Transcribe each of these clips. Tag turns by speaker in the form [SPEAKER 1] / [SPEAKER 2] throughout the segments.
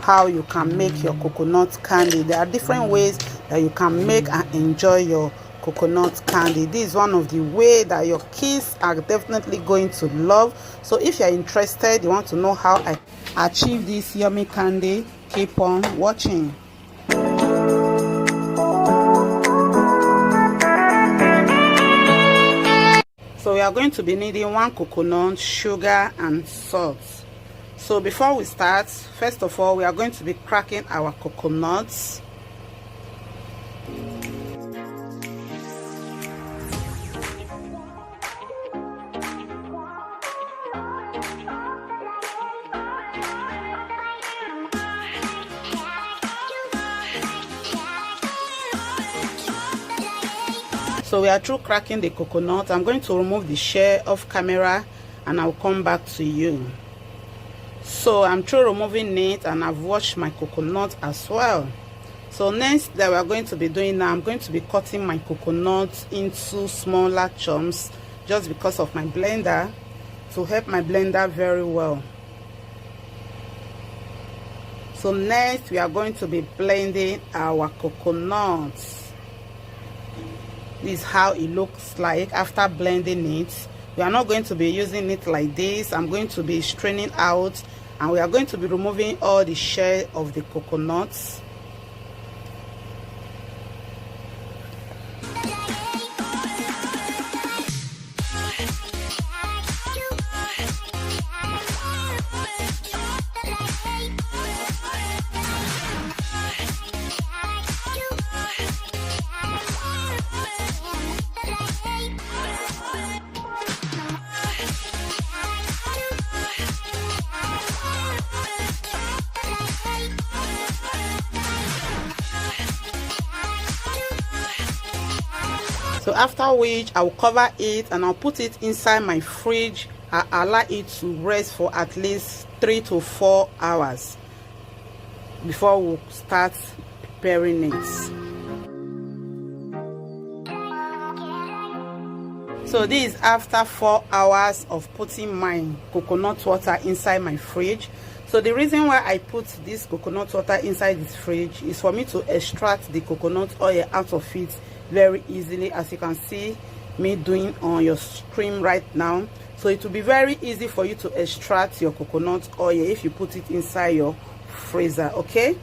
[SPEAKER 1] how you can make your coconut candy. There are different ways that you can make and enjoy your coconut candy. This is one of the way that your kids are definitely going to love. So if you're interested, you want to know how I achieve this yummy candy, keep on watching. So we are going to be needing 1 coconut, sugar and salt. So before we start, first of all, we are going to be cracking our coconuts. So we are through cracking the coconut. I'm going to remove the shell off camera and I'll come back to you. So I'm through removing it and I've washed my coconut as well. So next that we are going to be doing now, I'm going to be cutting my coconut into smaller chunks just because of my blender, to help my blender very well. So next we are going to be blending our coconuts. This is how it looks like after blending it. We are not going to be using it like this. I'm going to be straining out and we are going to be removing all the shell of the coconuts. So after which I will cover it and I'll put it inside my fridge. I allow it to rest for at least 3 to 4 hours before we start preparing it. So this is after 4 hours of putting my coconut water inside my fridge. So the reason why I put this coconut water inside this fridge is for me to extract the coconut oil out of it very easily, as you can see me doing on your screen right now. So it will be very easy for you to extract your coconut oil if you put it inside your freezer, okay,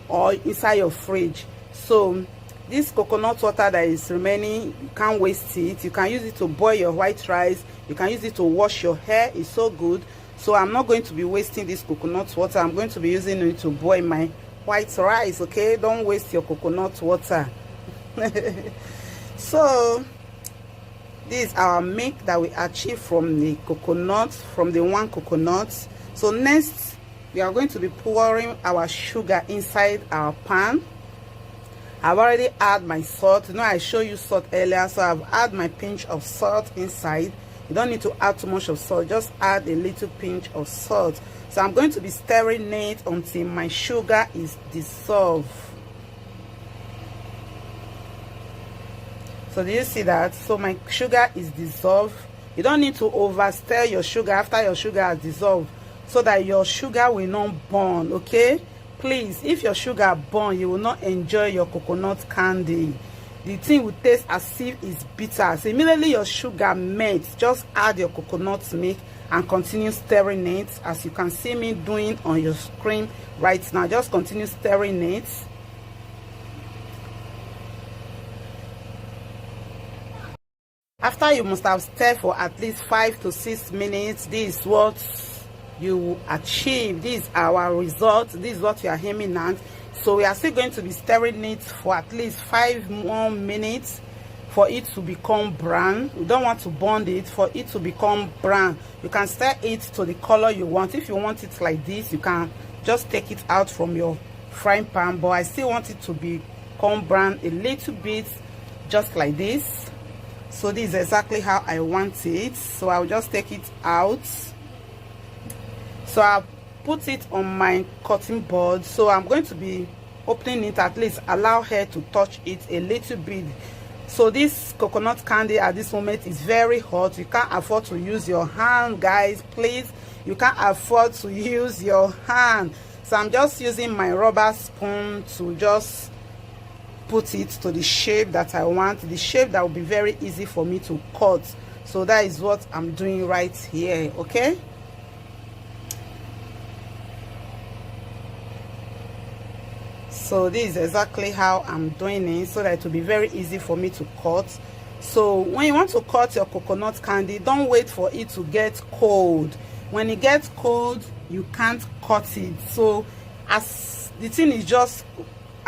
[SPEAKER 1] or inside your fridge. So this coconut water that is remaining, you can't waste it. You can use it to boil your white rice, you can use it to wash your hair. It's so good. So I'm not going to be wasting this coconut water. I'm going to be using it to boil my white rice, okay? Don't waste your coconut water. So this is our milk that we achieved from the coconut, from the 1 coconut. So next we are going to be pouring our sugar inside our pan. I've already added my salt. You know, I showed you salt earlier, so I've added my pinch of salt inside. You don't need to add too much of salt, just add a little pinch of salt. So I'm going to be stirring it until my sugar is dissolved. So do you see that? So my sugar is dissolved. You don't need to over stir your sugar after your sugar has dissolved, so that your sugar will not burn, okay? Please, if your sugar burn, you will not enjoy your coconut candy. The thing will taste as if it's bitter. So immediately your sugar melts, just add your coconut milk and continue stirring it, as you can see me doing on your screen right now. Just continue stirring it. After you must have stirred for at least 5 to 6 minutes, this is what you achieve. This is our result. This is what you are aiming at. So we are still going to be stirring it for at least 5 more minutes for it to become brown. You don't want to burn it. For it to become brown, you can stir it to the color you want. If you want it like this, you can just take it out from your frying pan, but I still want it to become brown a little bit, just like this. So this is exactly how I want it. So I'll just take it out. So I'll put it on my cutting board. So I'm going to be opening it, at least allow her to touch it a little bit. So this coconut candy at this moment is very hot. You can't afford to use your hand, guys. Please, you can't afford to use your hand. So I'm just using my rubber spoon to just put it to the shape that I want, the shape that will be very easy for me to cut. So that is what I'm doing right here. Okay, so this is exactly how I'm doing it, so that it will be very easy for me to cut. So when you want to cut your coconut candy, don't wait for it to get cold. When it gets cold, you can't cut it. So as the thing is just